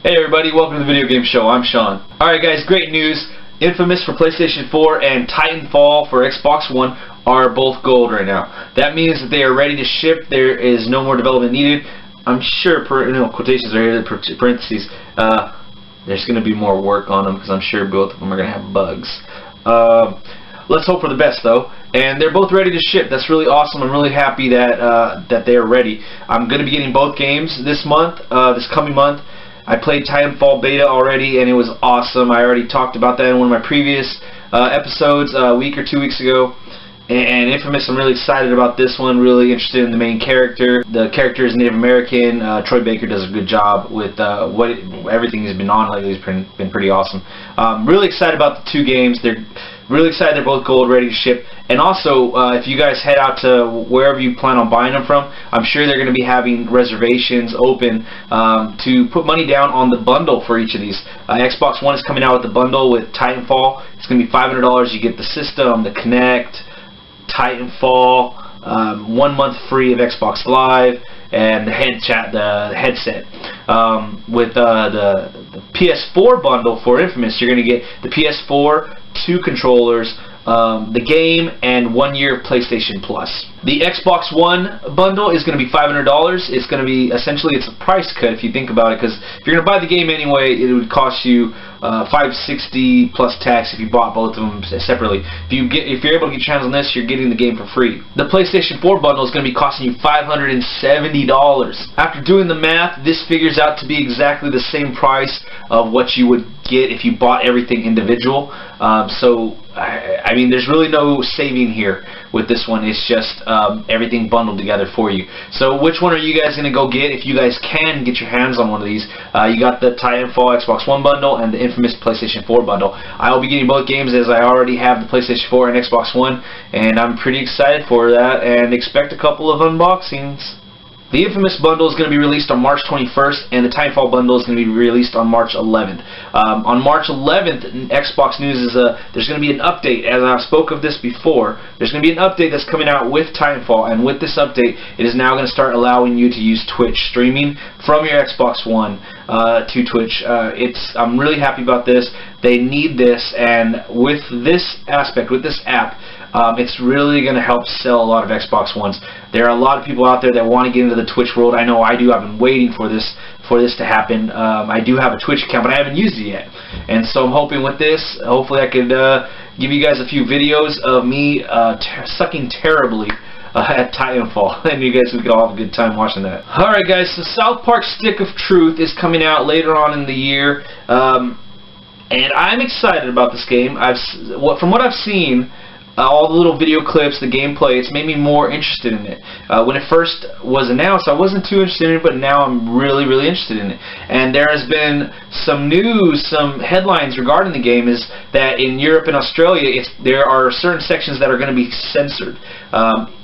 Hey everybody, welcome to the Video Game Show. I'm Sean. Alright guys, great news. Infamous for PlayStation 4 and Titanfall for Xbox One are both gold right now. That means that they are ready to ship. There is no more development needed. I'm sure, quotations are here, parentheses, there's going to be more work on them because I'm sure both of them are going to have bugs. Let's hope for the best though. And they're both ready to ship. That's really awesome. I'm really happy that that they are ready. I'm going to be getting both games this month, this coming month. I played Titanfall beta already and it was awesome. I already talked about that in one of my previous episodes a week or 2 weeks ago. And Infamous, I'm really excited about this one. Really interested in the main character. The character is Native American. Troy Baker does a good job with everything he's been on lately. He's been pretty awesome. Really excited about the two games. They're really excited. They're both gold, ready to ship. And also, if you guys head out to wherever you plan on buying them from, I'm sure they're going to be having reservations open to put money down on the bundle for each of these. Xbox One is coming out with the bundle with Titanfall. It's going to be $500. You get the system, the Kinect, Titanfall, 1 month free of Xbox Live, and the headset. With the PS4 bundle for Infamous, you're going to get the PS4, 2 controllers, the game, and 1 year of PlayStation Plus. The Xbox One bundle is going to be $500. It's going to be, essentially, it's a price cut if you think about it, because if you're going to buy the game anyway, it would cost you $560 plus tax if you bought both of them separately. If you're able to get your hands on this, you're getting the game for free. The PlayStation 4 bundle is going to be costing you $570. After doing the math, this figures out to be exactly the same price of what you would get if you bought everything individual. I mean, there's really no saving here with this one. It's just everything bundled together for you. So which one are you guys going to go get if you guys can get your hands on one of these? You got the Titanfall Xbox One bundle and the Infamous PlayStation 4 bundle. I will be getting both games as I already have the PlayStation 4 and Xbox One, and I'm pretty excited for that and expect a couple of unboxings. The Infamous bundle is going to be released on March 21st, and the Titanfall bundle is going to be released on March 11th. On March 11th, Xbox News is there's going to be an update. As I spoke of this before, there's going to be an update that's coming out with Titanfall, and with this update, it is now going to start allowing you to use Twitch streaming from your Xbox One to Twitch. I'm really happy about this. They need this, and with this aspect, with this app, it's really going to help sell a lot of Xbox Ones. There are a lot of people out there that want to get into the Twitch world. I know I do. I've been waiting for this to happen. I do have a Twitch account, but I haven't used it yet. And so I'm hoping with this, hopefully I could give you guys a few videos of me sucking terribly at Titanfall, and you guys would all have a good time watching that. Alright guys, so South Park Stick of Truth is coming out later on in the year, and I'm excited about this game. From what I've seen, all the little video clips, the gameplay, it's made me more interested in it. When it first was announced, I wasn't too interested in it, but now I'm really, really interested in it. And there has been some news, some headlines regarding the game, is that in Europe and Australia, there are certain sections that are going to be censored.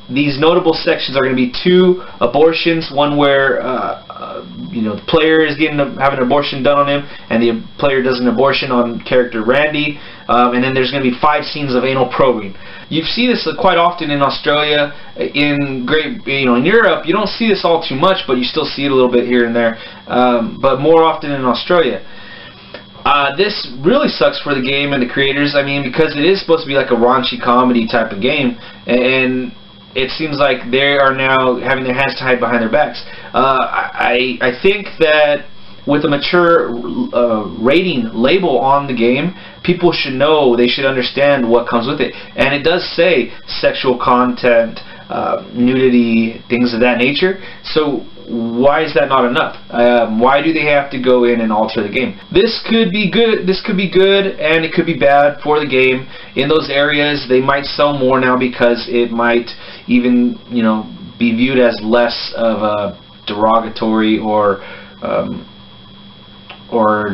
These notable sections are going to be 2 abortions, one where the player is having an abortion done on him, and the player does an abortion on character Randy, and then there's going to be 5 scenes of anal probing. You see this quite often in Australia. In Europe, you don't see this all too much, but you still see it a little bit here and there, but more often in Australia. This really sucks for the game and the creators. I mean, because it is supposed to be like a raunchy comedy type of game, and it seems like they are now having their hands tied behind their backs. I think that with a mature rating label on the game, people should know, they should understand what comes with it. And it does say sexual content, nudity, things of that nature. So why is that not enough? Why do they have to go in and alter the game? This could be good. This could be good, and it could be bad for the game. In those areas, they might sell more now because it might even, be viewed as less of a derogatory or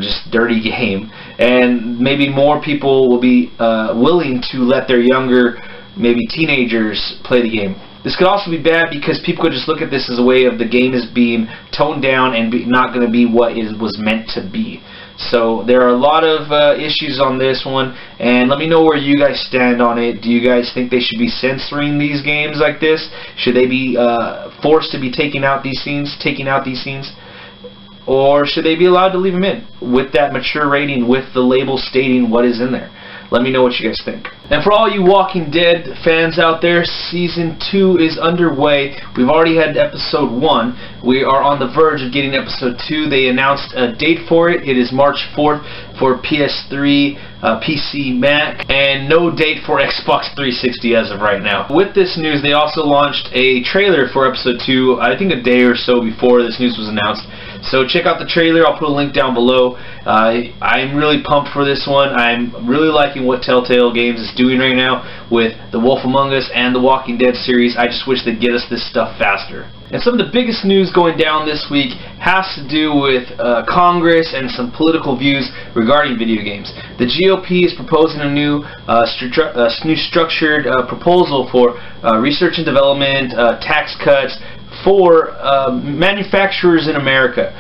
just dirty game, and maybe more people will be willing to let their younger, maybe teenagers, play the game. This could also be bad because people could just look at this as a way of the game is being toned down and not going to be what it was meant to be. So there are a lot of issues on this one, and let me know where you guys stand on it. Do you guys think they should be censoring these games like this? Should they be forced to be taking out these scenes? or should they be allowed to leave them in with that mature rating, with the label stating what is in there? Let me know what you guys think. And for all you Walking Dead fans out there, Season 2 is underway. We've already had Episode 1. We are on the verge of getting Episode 2. They announced a date for it. It is March 4th for PS3, PC, Mac, and no date for Xbox 360 as of right now. With this news, they also launched a trailer for Episode 2, I think a day or so before this news was announced. So check out the trailer. I'll put a link down below. I'm really pumped for this one. I'm really liking what Telltale Games is doing right now with The Wolf Among Us and the Walking Dead series. I just wish they'd get us this stuff faster. And some of the biggest news going down this week has to do with Congress and some political views regarding video games. The GOP is proposing a new structured proposal for research and development, tax cuts for manufacturers in America.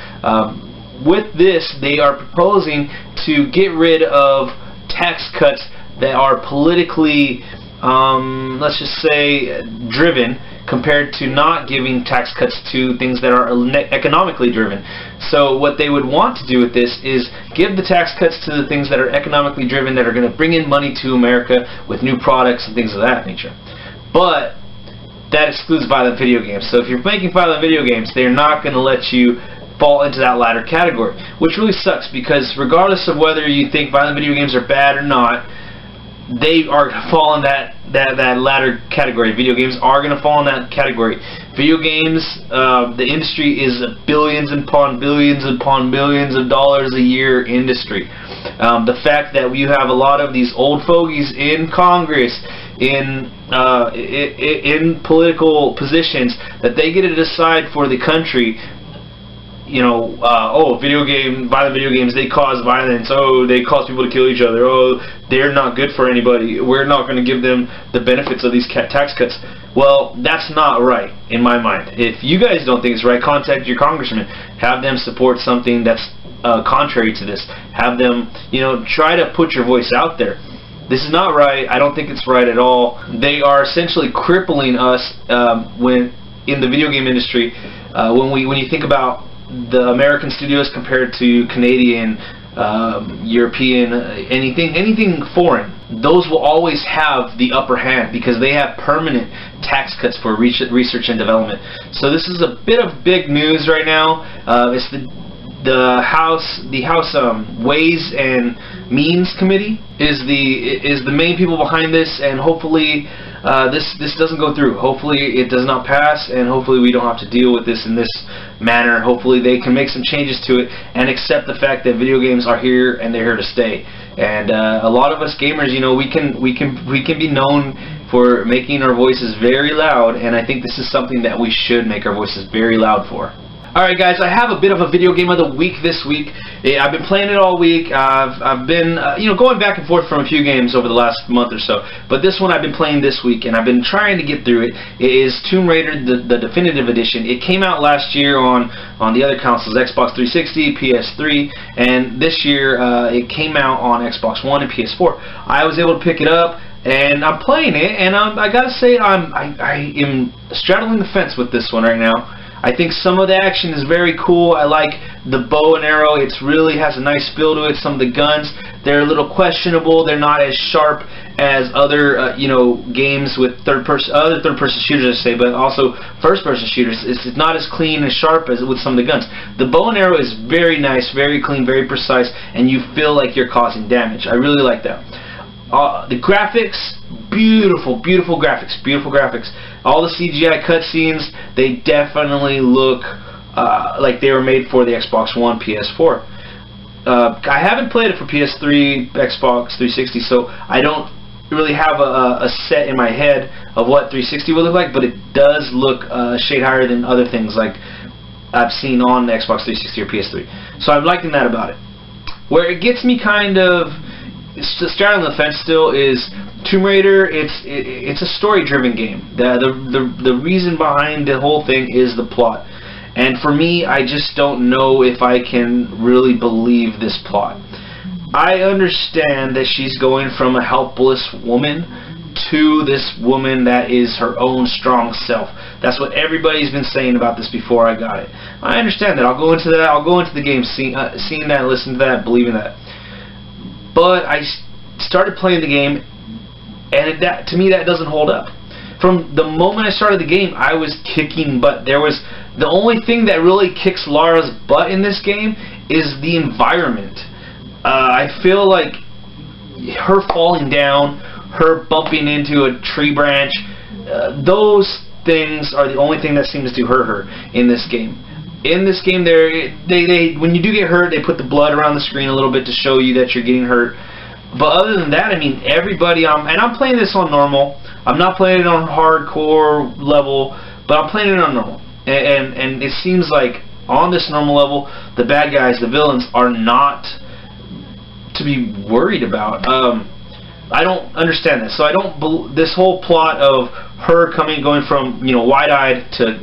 With this, they are proposing to get rid of tax cuts that are politically, let's just say, driven, compared to not giving tax cuts to things that are economically driven. So what they would want to do with this is give the tax cuts to the things that are economically driven, that are going to bring in money to America with new products and things of that nature. But that excludes violent video games. So if you're making violent video games, they're not going to let you fall into that latter category, which really sucks, because regardless of whether you think violent video games are bad or not, they are going to fall in that latter category. Video games are going to fall in that category. Video games, the industry is a billions upon billions upon billions of dollars a year industry. The fact that you have a lot of these old fogies in Congress, in political positions, that they get to decide for the country, you know, oh, violent video games, they cause violence, oh, they cause people to kill each other, oh, they're not good for anybody, we're not going to give them the benefits of these tax cuts. Well, that's not right, in my mind. If you guys don't think it's right, contact your congressman. Have them support something that's contrary to this. Have them, you know, try to put your voice out there. This is not right. I don't think it's right at all. They are essentially crippling us when in the video game industry. When you think about the American studios compared to Canadian, European, anything foreign, those will always have the upper hand because they have permanent tax cuts for research and development. So this is a bit of big news right now. It's the House Ways and Means Committee is the main people behind this, and hopefully this doesn't go through. Hopefully it does not pass, and hopefully we don't have to deal with this in this manner. Hopefully they can make some changes to it and accept the fact that video games are here and they're here to stay. And a lot of us gamers, you know, we can be known for making our voices very loud, and I think this is something that we should make our voices very loud for. Alright guys, I have a bit of a video game of the week this week. I've been playing it all week. I've been you know, going back and forth from a few games over the last month or so, but this one I've been playing this week, and I've been trying to get through it. It is Tomb Raider, the Definitive Edition. It came out last year on the other consoles, Xbox 360, PS3, and this year it came out on Xbox One and PS4. I was able to pick it up, and I'm playing it, and I gotta say I am straddling the fence with this one right now. I think some of the action is very cool. I like the bow and arrow. It really has a nice feel to it. Some of the guns, they're a little questionable. They're not as sharp as other you know, games with other third-person shooters, I say, but also first-person shooters. It's not as clean and sharp as with some of the guns. The bow and arrow is very nice, very clean, very precise, and you feel like you're causing damage. I really like that. The graphics, beautiful, beautiful graphics, beautiful graphics. All the CGI cutscenes, they definitely look like they were made for the Xbox One, PS4. I haven't played it for PS3, Xbox 360, so I don't really have a set in my head of what 360 would look like, but it does look a shade higher than other things like I've seen on the Xbox 360 or PS3. So I'm liking that about it. Where it gets me kind of straddling the fence still is Tomb Raider. It's a story-driven game. The reason behind the whole thing is the plot, and for me, I just don't know if I can really believe this plot. I understand that she's going from a helpless woman to this woman that is her own strong self. That's what everybody's been saying about this before I got it. I understand that. I'll go into that. I'll go into the game seeing that, listening to that, believing that. But I started playing the game, and to me that doesn't hold up. From the moment I started the game, I was kicking butt. The only thing that really kicks Lara's butt in this game is the environment. I feel like her falling down, her bumping into a tree branch, those things are the only thing that seems to hurt her in this game. In this game, when you do get hurt, they put the blood around the screen a little bit to show you that you're getting hurt. But other than that, I mean, everybody, and I'm playing this on normal. I'm not playing it on hardcore level, but I'm playing it on normal. And it seems like on this normal level, the bad guys, the villains, are not to be worried about. I don't understand this. So I don't. This whole plot of her going from wide-eyed to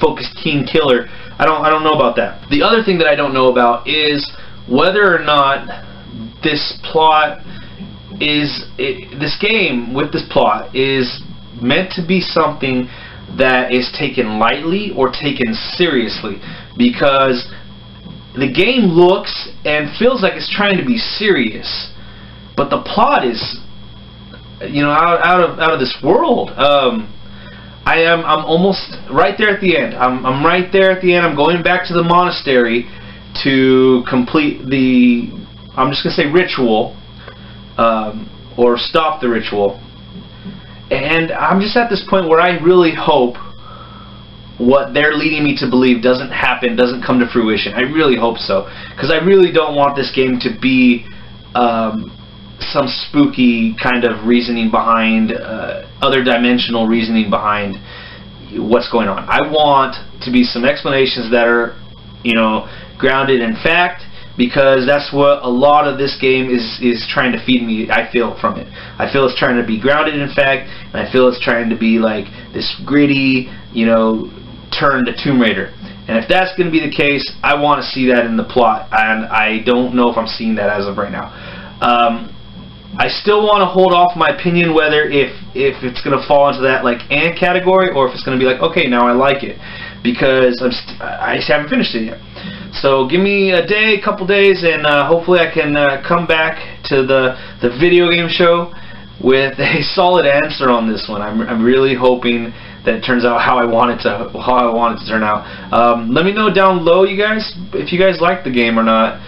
focused keen killer. I don't know about that. The other thing that I don't know about is whether or not this plot this game with this plot is meant to be something that is taken lightly or taken seriously, because the game looks and feels like it's trying to be serious, but the plot is out of this world. I'm almost right there at the end. I'm right there at the end. I'm going back to the monastery to complete the, I'm just gonna say, ritual, or stop the ritual. And I'm just at this point where I really hope what they're leading me to believe doesn't happen, doesn't come to fruition. I really hope so, because I really don't want this game to be some spooky kind of reasoning behind, other dimensional reasoning behind what's going on. I want to be some explanations that are, grounded in fact, because that's what a lot of this game is trying to feed me, I feel, from it. I feel it's trying to be grounded in fact, and I feel it's trying to be like this gritty, turn to Tomb Raider. And if that's going to be the case, I want to see that in the plot, and I don't know if I'm seeing that as of right now. I still want to hold off my opinion whether if it's going to fall into that like and category, or if it's going to be like, okay, now I like it, because I just haven't finished it yet. So give me a day, couple days, and hopefully I can come back to the video game show with a solid answer on this one. I'm really hoping that it turns out how I want it to turn out. Let me know down below, you guys, if you guys like the game or not.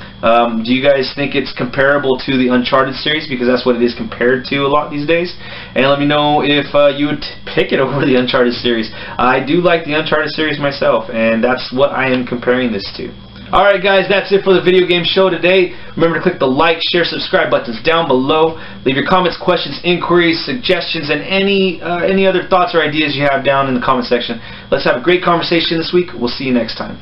Do you guys think it's comparable to the Uncharted series, because that's what it is compared to a lot these days? And let me know if you would pick it over the Uncharted series. I do like the Uncharted series myself, and that's what I am comparing this to. Alright guys, that's it for the video game show today. Remember to click the like, share, subscribe buttons down below. Leave your comments, questions, inquiries, suggestions, and any other thoughts or ideas you have down in the comment section. Let's have a great conversation this week. We'll see you next time.